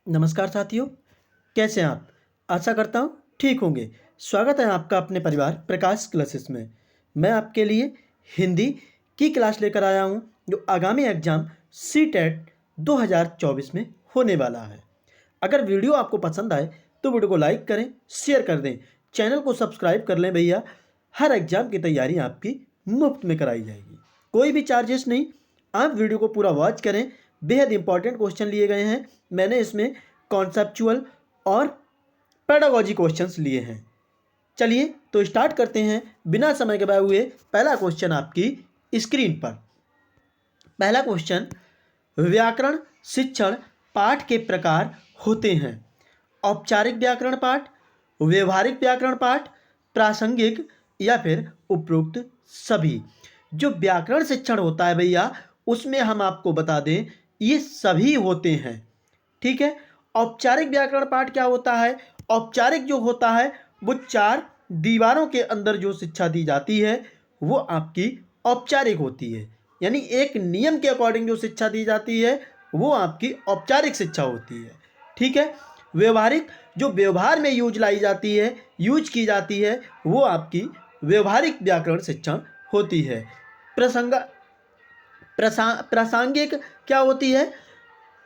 नमस्कार साथियों, कैसे हैं आप? आशा करता हूँ ठीक होंगे। स्वागत है आपका अपने परिवार प्रकाश क्लासेस में। मैं आपके लिए हिंदी की क्लास लेकर आया हूँ जो आगामी एग्ज़ाम सीटेट 2024 में होने वाला है। अगर वीडियो आपको पसंद आए तो वीडियो को लाइक करें, शेयर कर दें, चैनल को सब्सक्राइब कर लें भैया। हर एग्ज़ाम की तैयारी आपकी मुफ्त में कराई जाएगी, कोई भी चार्जेस नहीं। आप वीडियो को पूरा वॉच करें, बेहद इंपॉर्टेंट क्वेश्चन लिए गए हैं। मैंने इसमें कॉन्सेप्चुअल और पेडागॉजी क्वेश्चंस लिए हैं। चलिए तो स्टार्ट करते हैं बिना समय गवाए हुए। पहला क्वेश्चन आपकी स्क्रीन पर। पहला क्वेश्चन, व्याकरण शिक्षण पाठ के प्रकार होते हैं। औपचारिक व्याकरण पाठ, व्यवहारिक व्याकरण पाठ, प्रासंगिक या फिर उपरोक्त सभी। जो व्याकरण शिक्षण होता है भैया, उसमें हम आपको बता दें ये सभी होते हैं। ठीक है। औपचारिक व्याकरण पाठ क्या होता है? औपचारिक जो होता है वो चार दीवारों के अंदर जो शिक्षा दी जाती है वो आपकी औपचारिक होती है, यानी एक नियम के अकॉर्डिंग जो शिक्षा दी जाती है वो आपकी औपचारिक शिक्षा होती है। ठीक है। व्यवहारिक, जो व्यवहार में यूज की जाती है वो आपकी व्यवहारिक व्याकरण शिक्षण होती है। प्रसंग प्रासंगिक क्या होती है?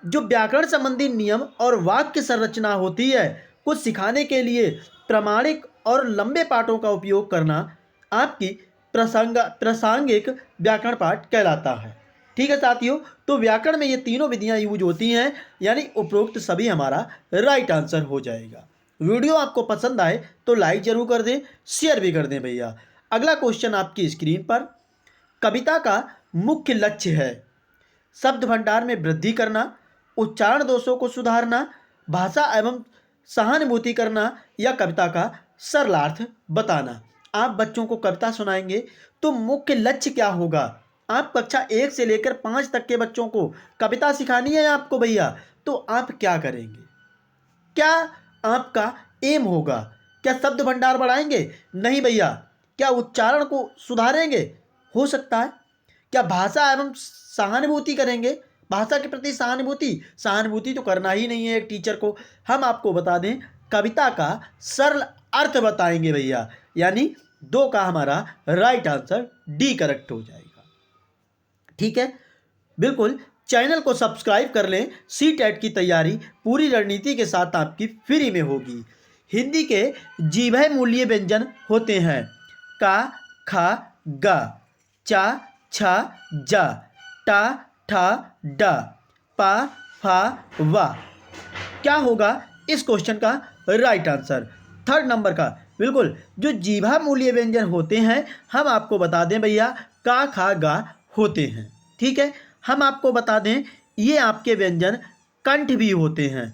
जो व्याकरण संबंधी नियम और वाक्य संरचना होती है को सिखाने के लिए प्रामाणिक और लंबे पाठों का उपयोग करना आपकी प्रासंगिक व्याकरण पाठ कहलाता है। ठीक है साथियों, तो व्याकरण में ये तीनों विधियां यूज होती हैं, यानी उपरोक्त सभी हमारा राइट आंसर हो जाएगा। वीडियो आपको पसंद आए तो लाइक जरूर कर दें, शेयर भी कर दें भैया। अगला क्वेश्चन आपकी स्क्रीन पर। कविता का मुख्य लक्ष्य है शब्द भंडार में वृद्धि करना, उच्चारण दोषों को सुधारना, भाषा एवं सहानुभूति करना या कविता का सरलार्थ बताना। आप बच्चों को कविता सुनाएंगे तो मुख्य लक्ष्य क्या होगा? आप कक्षा 1 से लेकर 5 तक के बच्चों को कविता सिखानी है आपको भैया, तो आप क्या करेंगे? क्या आपका एम होगा? क्या शब्द भंडार बढ़ाएंगे? नहीं भैया। क्या उच्चारण को सुधारेंगे? हो सकता है। क्या भाषा एवं सहानुभूति करेंगे? भाषा के प्रति सहानुभूति तो करना ही नहीं है एक टीचर को। हम आपको बता दें कविता का सरल अर्थ बताएंगे भैया, यानी 2 का हमारा राइट आंसर डी करेक्ट हो जाएगा। ठीक है, बिल्कुल चैनल को सब्सक्राइब कर लें। सीटेट की तैयारी पूरी रणनीति के साथ आपकी फ्री में होगी। हिंदी के जीवय मूल्य व्यंजन होते हैं का, खा, गा, चा, छा, जा, टा, ठा, डा, पा, फा, वा। क्या होगा इस क्वेश्चन का राइट आंसर? थर्ड नंबर का। बिल्कुल, जो जीभा मूल्य व्यंजन होते हैं हम आपको बता दें भैया का, खा, गा होते हैं। ठीक है, हम आपको बता दें ये आपके व्यंजन कंठ भी होते हैं,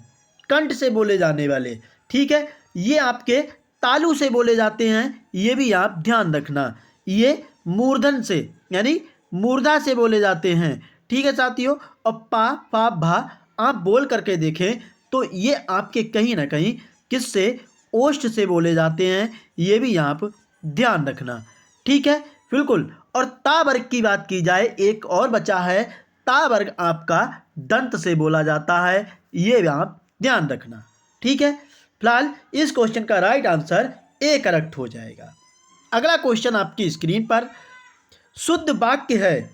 कंठ से बोले जाने वाले। ठीक है, ये आपके तालु से बोले जाते हैं, ये भी आप ध्यान रखना। ये मूर्धन से यानी मूर्धा से बोले जाते हैं। ठीक है साथियों, और पा, फा, भा आप बोल करके देखें तो ये आपके कहीं ना कहीं किससे, ओष्ठ से बोले जाते हैं, ये भी आप ध्यान रखना। ठीक है, बिल्कुल। और ता वर्ग की बात की जाए, एक और बचा है ता वर्ग आपका दंत से बोला जाता है, ये भी आप ध्यान रखना। ठीक है, फिलहाल इस क्वेश्चन का राइट आंसर ए करेक्ट हो जाएगा। अगला क्वेश्चन आपकी स्क्रीन पर। शुद्ध वाक्य है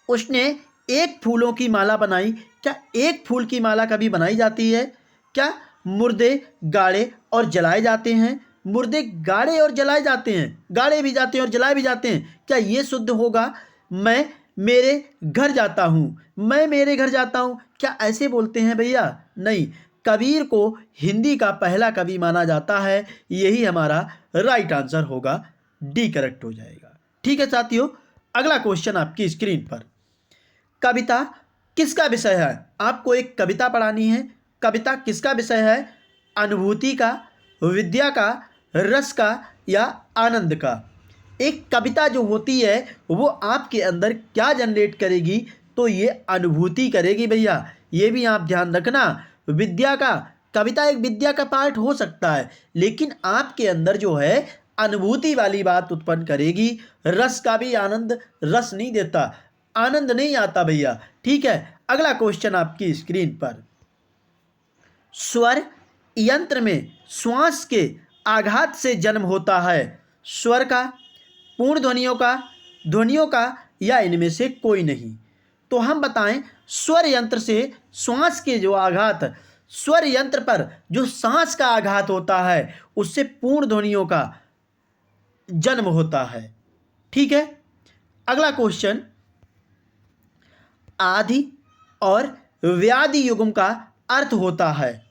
उसने एक फूलों की माला बनाई। क्या एक फूल की माला कभी बनाई जाती है? क्या मुर्दे गाड़े और जलाए जाते हैं? मुर्दे गाड़े और जलाए जाते हैं, गाड़े भी जाते हैं और जलाए भी जाते हैं, क्या ये शुद्ध होगा? मैं मेरे घर जाता हूँ, मैं मेरे घर जाता हूँ, क्या ऐसे बोलते हैं भैया? नहीं। कबीर को हिंदी का पहला कवि माना जाता है, यही हमारा राइट आंसर होगा, डी करेक्ट हो जाएगा। ठीक है साथियों, अगला क्वेश्चन आपकी स्क्रीन पर। कविता किसका विषय है? आपको एक कविता पढ़ानी है। कविता किसका विषय है? अनुभूति का, विद्या का, रस का या आनंद का? एक कविता जो होती है वो आपके अंदर क्या जनरेट करेगी? तो ये अनुभूति करेगी भैया, ये भी आप ध्यान रखना। विद्या का, कविता एक विद्या का पार्ट हो सकता है, लेकिन आपके अंदर जो है अनुभूति वाली बात उत्पन्न करेगी। रस का भी आनंद रस नहीं देता, आनंद नहीं आता भैया। ठीक है, अगला क्वेश्चन आपकी स्क्रीन पर। स्वर यंत्र में श्वास के आघात से जन्म होता है? स्वर का, पूर्ण ध्वनियों का या इनमें से कोई नहीं? तो हम बताएं, स्वर यंत्र से श्वास के जो आघात, स्वर यंत्र पर जो सांस का आघात होता है उससे पूर्ण ध्वनियों का जन्म होता है। ठीक है। अगला क्वेश्चन, आदि और व्याधि युग्म का अर्थ होता है?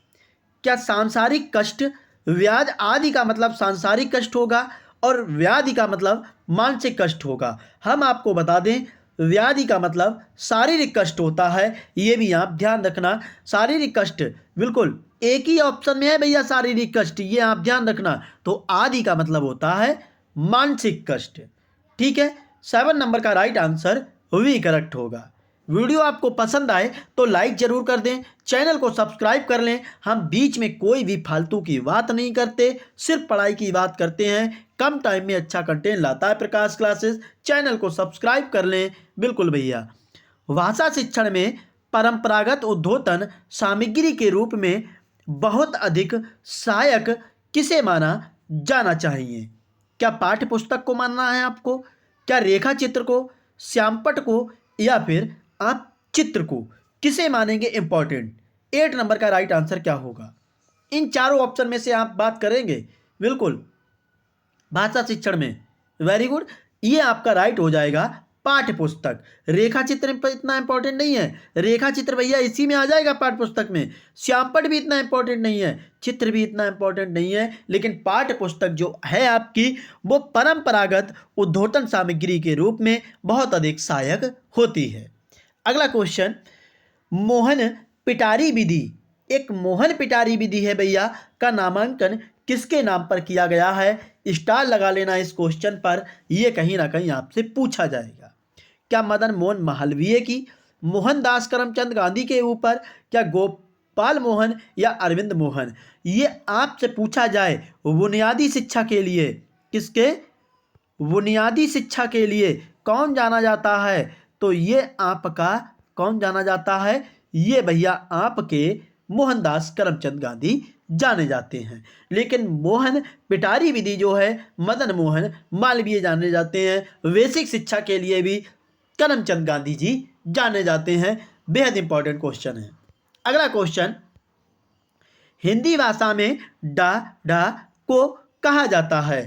क्या सांसारिक कष्ट, व्याध आदि का मतलब सांसारिक कष्ट होगा और व्याधि का मतलब मानसिक कष्ट होगा। हम आपको बता दें, व्याधि का मतलब शारीरिक कष्ट होता है, ये भी आप ध्यान रखना। शारीरिक कष्ट बिल्कुल एक ही ऑप्शन में है भैया, शारीरिक कष्ट, ये आप ध्यान रखना। तो आदि का मतलब होता है मानसिक कष्ट। ठीक है, 7 नंबर का राइट आंसर वी करेक्ट होगा। वीडियो आपको पसंद आए तो लाइक जरूर कर दें, चैनल को सब्सक्राइब कर लें। हम बीच में कोई भी फालतू की बात नहीं करते, सिर्फ पढ़ाई की बात करते हैं। कम टाइम में अच्छा कंटेंट लाता है प्रकाश क्लासेस। चैनल को सब्सक्राइब कर लें। बिल्कुल भैया। भाषा शिक्षण में परंपरागत उद्बोधन सामग्री के रूप में बहुत अधिक सहायक किसे माना जाना चाहिए? क्या पाठ्य पुस्तक को मानना है आपको, क्या रेखा चित्र को, श्यामपट्ट को, या फिर आप चित्र को? किसे मानेंगे इंपॉर्टेंट? 8 नंबर का राइट आंसर क्या होगा? इन चारों ऑप्शन में से आप बात करेंगे। बिल्कुल, भाषा शिक्षण में। वेरी गुड, ये आपका राइट हो जाएगा पाठ्य पुस्तक। रेखा चित्र इतना इंपॉर्टेंट नहीं है, रेखा चित्र भैया इसी में आ जाएगा पाठ्य पुस्तक में। श्यामपट्ट भी इतना इंपॉर्टेंट नहीं है, चित्र भी इतना इंपॉर्टेंट नहीं है, लेकिन पाठ्य पुस्तक जो है आपकी वो परंपरागत उद्बोधन सामग्री के रूप में बहुत अधिक सहायक होती है। अगला क्वेश्चन, मोहन पिटारी विधि, एक मोहन पिटारी विधि है भैया, का नामांकन किसके नाम पर किया गया है? स्टार लगा लेना इस क्वेश्चन पर, यह कहीं ना कहीं आपसे पूछा जाएगा। क्या मदन मोहन मालवीय की, मोहनदास करमचंद गांधी के ऊपर, क्या गोपाल मोहन या अरविंद मोहन? ये आपसे पूछा जाए बुनियादी शिक्षा के लिए, किसके? बुनियादी शिक्षा के लिए कौन जाना जाता है? तो ये आपका कौन जाना जाता है? ये भैया आपके मोहनदास करमचंद गांधी जाने जाते हैं। लेकिन मोहन पिटारी विधि जो है, मदन मोहन मालवीय जाने जाते हैं। बेसिक शिक्षा के लिए भी करमचंद गांधी जी जाने जाते हैं। बेहद इंपॉर्टेंट क्वेश्चन है। अगला क्वेश्चन, हिंदी भाषा में डा डा को कहा जाता है?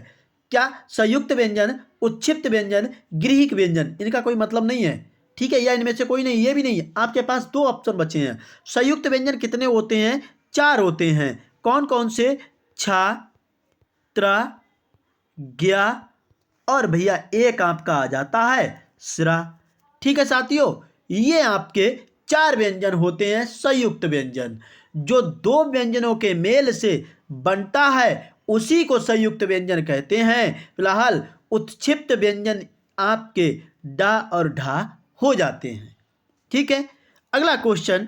क्या संयुक्त व्यंजन, उत्क्षिप्त व्यंजन, गृहीत व्यंजन? इनका कोई मतलब नहीं है। ठीक है, या इनमें से कोई नहीं, ये भी नहीं है। आपके पास 2 ऑप्शन बचे हैं। संयुक्त व्यंजन कितने होते हैं? 4 होते हैं। कौन कौन से? छा, त्रा, ज्ञा और भैया एक आपका आ जाता है स्रा। ठीक है साथियों, ये आपके 4 व्यंजन होते हैं संयुक्त व्यंजन। जो 2 व्यंजनों के मेल से बनता है उसी को संयुक्त व्यंजन कहते हैं। फिलहाल उत्क्षिप्त व्यंजन आपके डा और ढा हो जाते हैं। ठीक है। अगला क्वेश्चन,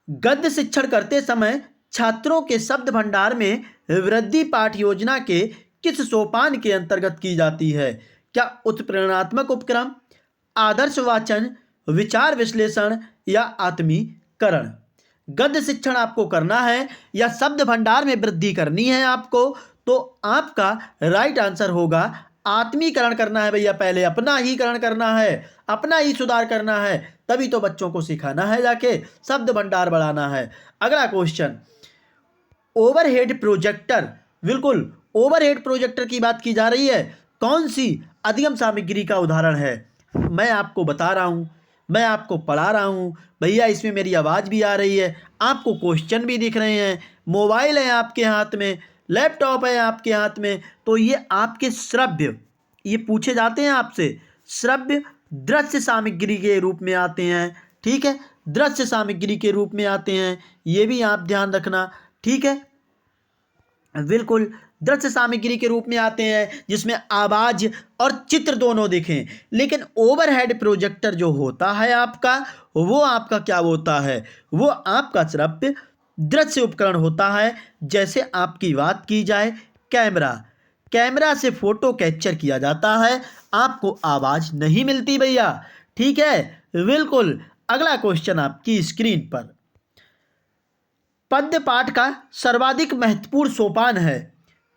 गद्य शिक्षण करते समय छात्रों के शब्द भंडार में वृद्धि पाठ योजना के किस सोपान के अंतर्गत की जाती है? क्या उत्प्रेरणात्मक उपक्रम, आदर्श वाचन, विचार विश्लेषण या आत्मीकरण? गद्य शिक्षण आपको करना है या शब्द भंडार में वृद्धि करनी है आपको, तो आपका राइट आंसर होगा आत्मीकरण करना है भैया। पहले अपना ही करण करना है, अपना ही सुधार करना है, तभी तो बच्चों को सिखाना है, जाके शब्द भंडार बढ़ाना है। अगला क्वेश्चन, ओवरहेड प्रोजेक्टर, बिल्कुल ओवरहेड प्रोजेक्टर की बात की जा रही है, कौन सी अधिगम सामग्री का उदाहरण है? मैं आपको बता रहा हूं, मैं आपको पढ़ा रहा हूं भैया, इसमें मेरी आवाज़ भी आ रही है, आपको क्वेश्चन भी दिख रहे हैं, मोबाइल है आपके हाथ में, लैपटॉप है आपके हाथ में, तो ये आपके श्रव्य, ये पूछे जाते हैं आपसे, श्रव्य दृश्य सामग्री के रूप में आते हैं। ठीक है, दृश्य सामग्री के रूप में आते हैं, ये भी आप ध्यान रखना। ठीक है, बिल्कुल दृश्य सामग्री के रूप में आते हैं जिसमें आवाज और चित्र दोनों दिखें। लेकिन ओवरहेड प्रोजेक्टर जो होता है आपका, वो आपका क्या होता है? वो आपका सिर्फ दृश्य उपकरण होता है। जैसे आपकी बात की जाए कैमरा, कैमरा से फोटो कैप्चर किया जाता है, आपको आवाज नहीं मिलती भैया। ठीक है, बिल्कुल। अगला क्वेश्चन आपकी स्क्रीन पर, पद्य पाठ का सर्वाधिक महत्वपूर्ण सोपान है?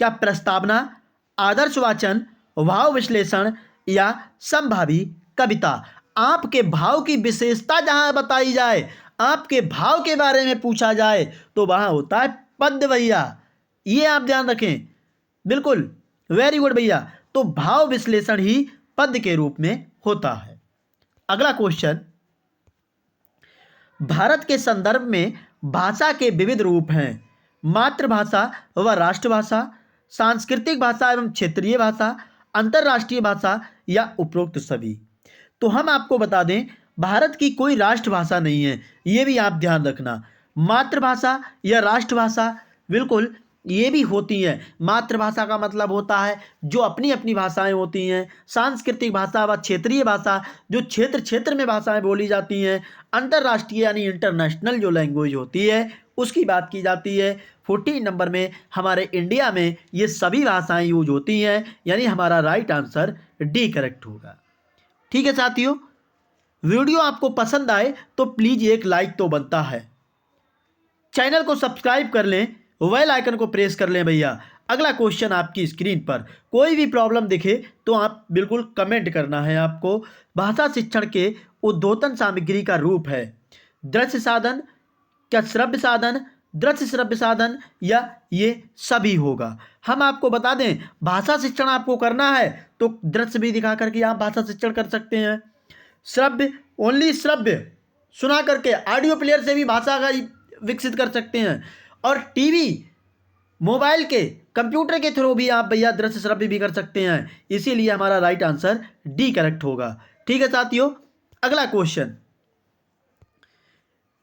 क्या प्रस्तावना, आदर्श वाचन, भाव विश्लेषण या संभावी कविता? आपके भाव की विशेषता जहां बताई जाए, आपके भाव के बारे में पूछा जाए तो वहां होता है पद्य भैया। ये आप ध्यान रखें। बिल्कुल, वेरी गुड भैया। तो भाव विश्लेषण ही पद्य के रूप में होता है। अगला क्वेश्चन, भारत के संदर्भ में भाषा के विविध रूप हैं। मातृभाषा व राष्ट्रभाषा, सांस्कृतिक भाषा एवं क्षेत्रीय भाषा, अंतर्राष्ट्रीय भाषा या उपरोक्त सभी। तो हम आपको बता दें, भारत की कोई राष्ट्रभाषा नहीं है, ये भी आप ध्यान रखना। मातृभाषा या राष्ट्रभाषा, बिल्कुल ये भी होती हैं। मातृभाषा का मतलब होता है जो अपनी अपनी भाषाएं होती हैं। सांस्कृतिक भाषा व क्षेत्रीय भाषा, जो क्षेत्र क्षेत्र में भाषाएं बोली जाती हैं। अंतर्राष्ट्रीय यानी इंटरनेशनल जो लैंग्वेज होती है उसकी बात की जाती है। 14 नंबर में हमारे इंडिया में ये सभी भाषाएं यूज होती हैं, यानी हमारा राइट आंसर डी करेक्ट होगा। ठीक है साथियों, वीडियो आपको पसंद आए तो प्लीज़ एक लाइक तो बनता है। चैनल को सब्सक्राइब कर लें, बेल आइकन को प्रेस कर लें भैया। अगला क्वेश्चन आपकी स्क्रीन पर, कोई भी प्रॉब्लम दिखे तो आप बिल्कुल कमेंट करना है आपको। भाषा शिक्षण के उद्बोधन सामग्री का रूप है दृश्य साधन, क्या श्रव्य साधन, दृश्य श्रव्य साधन या ये सभी होगा। हम आपको बता दें, भाषा शिक्षण आपको करना है तो दृश्य भी दिखा करके आप भाषा शिक्षण कर सकते हैं। श्रव्य, ओनली श्रव्य सुना करके ऑडियो प्लेयर से भी भाषा का विकसित कर सकते हैं। और टीवी, मोबाइल के, कंप्यूटर के थ्रू भी आप भैया दृश्य श्रव्य भी कर सकते हैं। इसीलिए हमारा राइट आंसर डी करेक्ट होगा। ठीक है साथियों, अगला क्वेश्चन,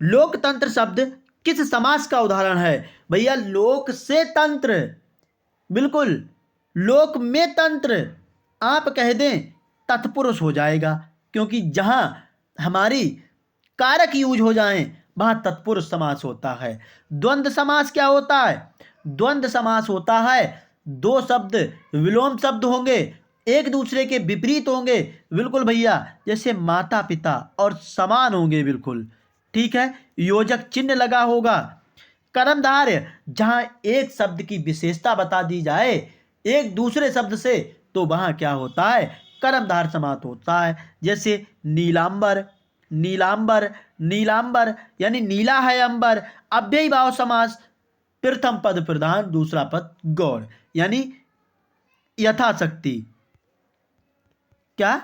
लोकतंत्र शब्द किस समास का उदाहरण है? भैया लोक से तंत्र, बिल्कुल लोक में तंत्र आप कह दें तत्पुरुष हो जाएगा, क्योंकि जहां हमारी कारक यूज हो जाएं वहां तत्पुरुष समास होता है। द्वंद्व समास क्या होता है? द्वंद्व समास होता है दो शब्द विलोम शब्द होंगे, एक दूसरे के विपरीत होंगे, बिल्कुल भैया, जैसे माता पिता और समान होंगे, बिल्कुल ठीक है। योजक चिन्ह लगा होगा। कर्मधारय, जहां एक शब्द की विशेषता बता दी जाए एक दूसरे शब्द से तो वहां क्या होता है? कर्मधार समास होता है। जैसे नीलांबर, नीलांबर, नीलांबर यानी नीला है अंबर। अव्ययी भाव समास, प्रथम पद प्रधान, दूसरा पद गौण, यानी यथाशक्ति, क्या?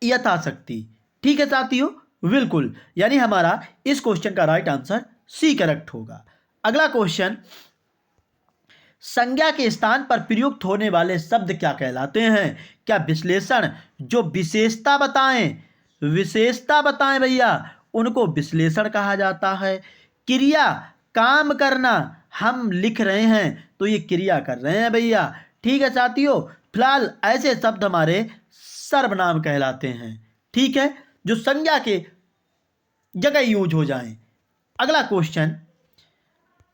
यथाशक्ति। ठीक है साथियों, बिल्कुल, यानी हमारा इस क्वेश्चन का राइट आंसर सी करेक्ट होगा। अगला क्वेश्चन, संज्ञा के स्थान पर प्रयुक्त होने वाले शब्द क्या कहलाते हैं? क्या विश्लेषण, जो विशेषता बताएं, विशेषता बताएं भैया, उनको विश्लेषण कहा जाता है। क्रिया, काम करना, हम लिख रहे हैं तो ये क्रिया कर रहे हैं भैया। ठीक है साथियों, फिलहाल ऐसे शब्द हमारे सर्वनाम कहलाते हैं। ठीक है, जो संज्ञा के जगह यूज हो जाएं। अगला क्वेश्चन,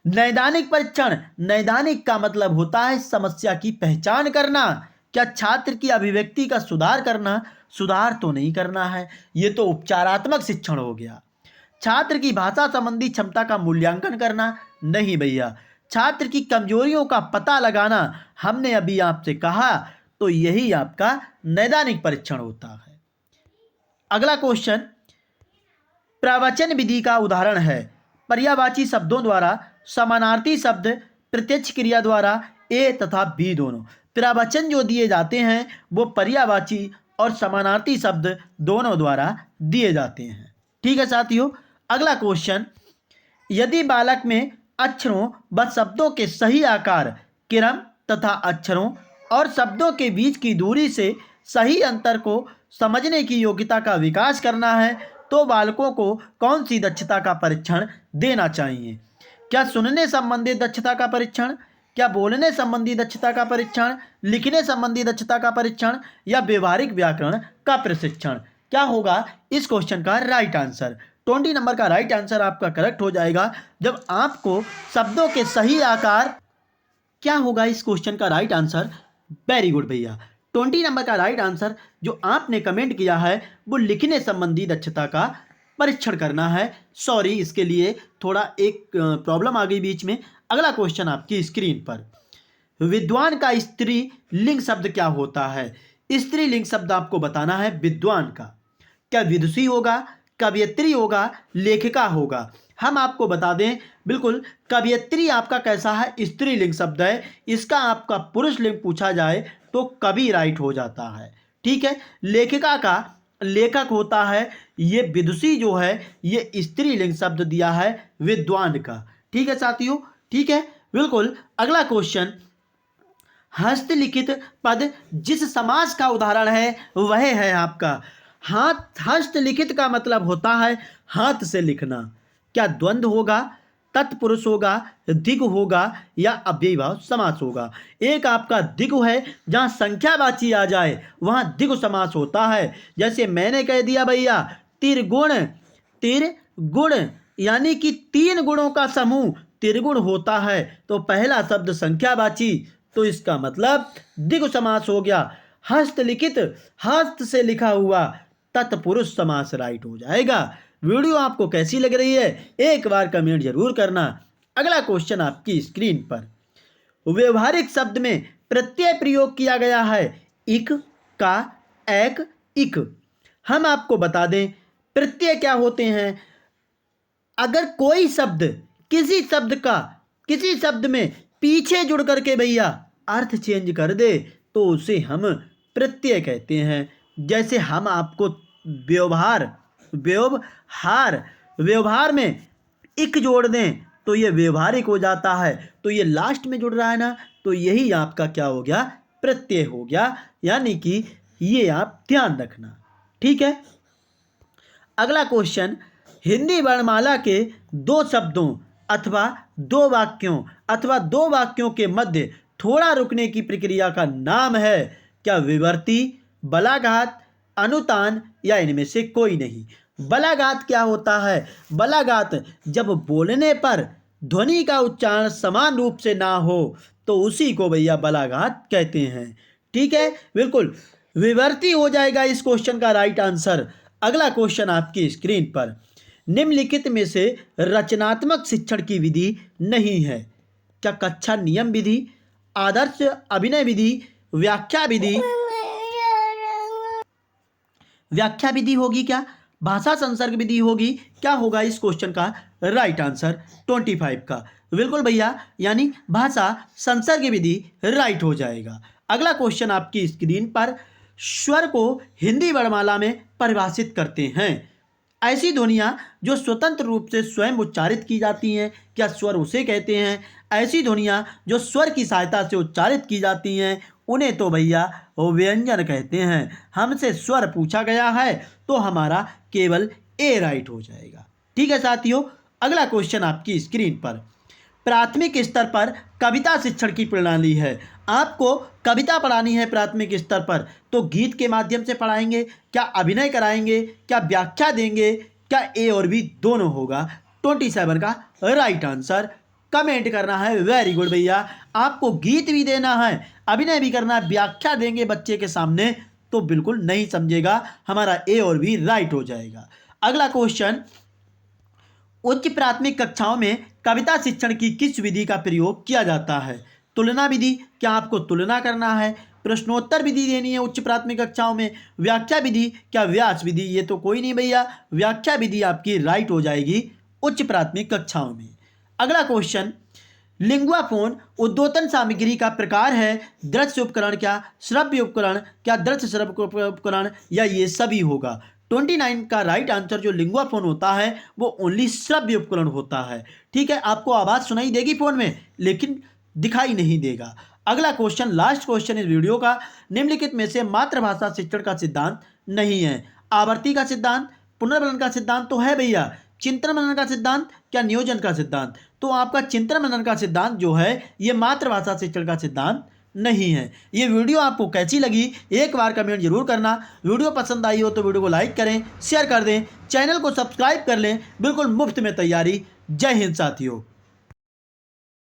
नैदानिक परीक्षण, नैदानिक का मतलब होता है समस्या की पहचान करना। क्या छात्र की अभिव्यक्ति का सुधार करना? सुधार तो नहीं करना है, ये तो उपचारात्मक शिक्षण हो गया। छात्र की भाषा संबंधी क्षमता का मूल्यांकन करना? नहीं भैया। छात्र की कमजोरियों का पता लगाना, हमने अभी आपसे कहा, तो यही आपका नैदानिक परीक्षण होता है। अगला क्वेश्चन, प्रवचन विधि का उदाहरण है। पर्यायवाची शब्दों द्वारा, समानार्थी शब्द, प्रत्यक्ष क्रिया द्वारा, ए तथा बी दोनों। प्रवचन जो दिए जाते हैं वो पर्यायवाची और समानार्थी शब्द दोनों द्वारा दिए जाते हैं। ठीक है साथियों, अगला क्वेश्चन, यदि बालक में अक्षरों व शब्दों के सही आकार, क्रम तथा अक्षरों और शब्दों के बीच की दूरी से सही अंतर को समझने की योग्यता का विकास करना है तो बालकों को कौन सी दक्षता का परीक्षण देना चाहिए? क्या सुनने संबंधी दक्षता का परीक्षण, क्या बोलने संबंधी दक्षता का परीक्षण, लिखने संबंधी दक्षता का परीक्षण या व्यवहारिक व्याकरण का प्रशिक्षण? क्या होगा इस क्वेश्चन का राइट आंसर? 20 नंबर का राइट आंसर आपका करेक्ट हो जाएगा जब आपको शब्दों के सही आकार। क्या होगा इस क्वेश्चन का राइट आंसर? वेरी गुड भैया, 20 नंबर का राइट आंसर जो आपने कमेंट किया है वो लिखने संबंधी दक्षता का परीक्षण करना है। सॉरी, इसके लिए थोड़ा एक प्रॉब्लम आ गई बीच में। अगला क्वेश्चन आपकी स्क्रीन पर, विद्वान का स्त्रीलिंग शब्द क्या होता है? स्त्रीलिंग शब्द आपको बताना है विद्वान का। क्या विदुषी होगा, कवयित्री होगा, लेखिका होगा? हम आपको बता दें, बिल्कुल कवयित्री आपका कैसा है, स्त्रीलिंग शब्द है। इसका आपका पुरुष लिंग पूछा जाए तो कवि राइट हो जाता है। ठीक है। लेखिका का लेखक होता है। ये विदुषी जो है ये स्त्रीलिंग शब्द दिया है विद्वान का। ठीक है साथियों, ठीक है बिल्कुल। अगला क्वेश्चन, हस्तलिखित पद जिस समास का उदाहरण है वह है आपका हाथ। हस्तलिखित का मतलब होता है हाथ से लिखना। क्या द्वंद्व होगा, तत्पुरुष होगा, द्विगु होगा या अव्ययीभाव समास होगा? एक आपका द्विगु है, जहाँ संख्यावाची आ जाए वहाँ द्विगु समास होता है। जैसे मैंने कह दिया भैया त्रिगुण, त्रिगुण यानी कि 3 गुणों का समूह त्रिगुण होता है। तो पहला शब्द संख्यावाची, तो इसका मतलब द्विगु समास हो गया। हस्तलिखित, हस्त से लिखा हुआ, तत्पुरुष समास राइट हो जाएगा। वीडियो आपको कैसी लग रही है एक बार कमेंट जरूर करना। अगला क्वेश्चन आपकी स्क्रीन पर, व्यवहारिक शब्द में प्रत्यय प्रयोग किया गया है इक, का, एक, इक। हम आपको बता दें प्रत्यय क्या होते हैं। अगर कोई शब्द किसी शब्द में पीछे जुड़ करके भैया अर्थ चेंज कर दे तो उसे हम प्रत्यय कहते हैं। जैसे हम आपको व्यवहार में इक जोड़ दें तो ये व्यवहारिक हो जाता है। तो ये लास्ट में जुड़ रहा है ना, तो यही आपका क्या हो गया, प्रत्यय हो गया। यानी कि ये आप ध्यान रखना। ठीक है। अगला क्वेश्चन, हिंदी वर्णमाला के 2 शब्दों अथवा 2 वाक्यों अथवा 2 वाक्यों के मध्य थोड़ा रुकने की प्रक्रिया का नाम है। क्या विवर्ती, बलाघात, अनुतान या इनमें से कोई नहीं? बलाघात क्या होता है? बलाघात जब बोलने पर ध्वनि का उच्चारण समान रूप से ना हो तो उसी को भैया बलाघात कहते हैं। ठीक है बिल्कुल, विवर्ती हो जाएगा इस क्वेश्चन का राइट आंसर। अगला क्वेश्चन आपकी स्क्रीन पर, निम्नलिखित में से रचनात्मक शिक्षण की विधि नहीं है। क्या कक्षा नियम विधि, आदर्श अभिनय विधि, व्याख्या विधि होगी? क्या भाषा संसर्ग विधि होगी? क्या होगा इस क्वेश्चन का राइट आंसर 25 का? बिल्कुल भैया, यानी भाषा संसर्ग विधि राइट हो जाएगा। अगला क्वेश्चन आपकी स्क्रीन पर, स्वर को हिंदी वर्णमाला में परिभाषित करते हैं। ऐसी ध्वनियाँ जो स्वतंत्र रूप से स्वयं उच्चारित की जाती हैं, क्या स्वर उसे कहते हैं? ऐसी ध्वनियाँ जो स्वर की सहायता से उच्चारित की जाती हैं उन्हें तो भैया व्यंजन कहते हैं। हमसे स्वर पूछा गया है तो हमारा केवल ए राइट हो जाएगा। ठीक है साथियों, अगला क्वेश्चन आपकी स्क्रीन पर, प्राथमिक स्तर पर कविता शिक्षण की प्रणाली है। आपको कविता पढ़ानी है प्राथमिक स्तर पर तो गीत के माध्यम से पढ़ाएंगे, क्या अभिनय कराएंगे, क्या व्याख्या देंगे, क्या ए और बी दोनों होगा? 27 का राइट आंसर कमेंट करना है। वेरी गुड भैया, आपको गीत भी देना है, अभिनय भी करना है, व्याख्या देंगे बच्चे के सामने तो बिल्कुल नहीं समझेगा, हमारा ए और बी राइट हो जाएगा। अगला क्वेश्चन, उच्च प्राथमिक कक्षाओं में कविता शिक्षण की किस विधि का प्रयोग किया जाता है? तुलना विधि, क्या आपको तुलना करना है? प्रश्नोत्तर विधि देनी है उच्च प्राथमिक कक्षाओं में? व्याख्या विधि, क्या व्यास विधि? ये तो कोई नहीं भैया, व्याख्या विधि आपकी राइट हो जाएगी उच्च प्राथमिक कक्षाओं में। अगला क्वेश्चन, लिंगुआफोन उद्बोधन सामग्री का प्रकार है। दृश्य उपकरण, क्या श्रव्य उपकरण, क्या दृश्य श्रव्य उपकरण या ये सभी होगा? 29 का राइट आंसर जो लिंगुआफोन होता है वो ओनली श्रव्य उपकरण होता है। ठीक है, आपको आवाज़ सुनाई देगी फोन में लेकिन दिखाई नहीं देगा। अगला क्वेश्चन, लास्ट क्वेश्चन इस वीडियो का, निम्नलिखित में से मातृभाषा शिक्षण का सिद्धांत नहीं है। आवर्ती का सिद्धांत, पुनर्मनन का सिद्धांत तो है भैया, चिंतन मनन का सिद्धांत, क्या नियोजन का सिद्धांत? तो आपका चिंतन मनन का सिद्धांत जो है ये मातृभाषा शिक्षण का सिद्धांत नहीं है। ये वीडियो आपको कैसी लगी एक बार कमेंट जरूर करना। वीडियो पसंद आई हो तो वीडियो को लाइक करें, शेयर कर दें, चैनल को सब्सक्राइब कर लें। बिल्कुल मुफ्त में तैयारी। जय हिंद साथियों।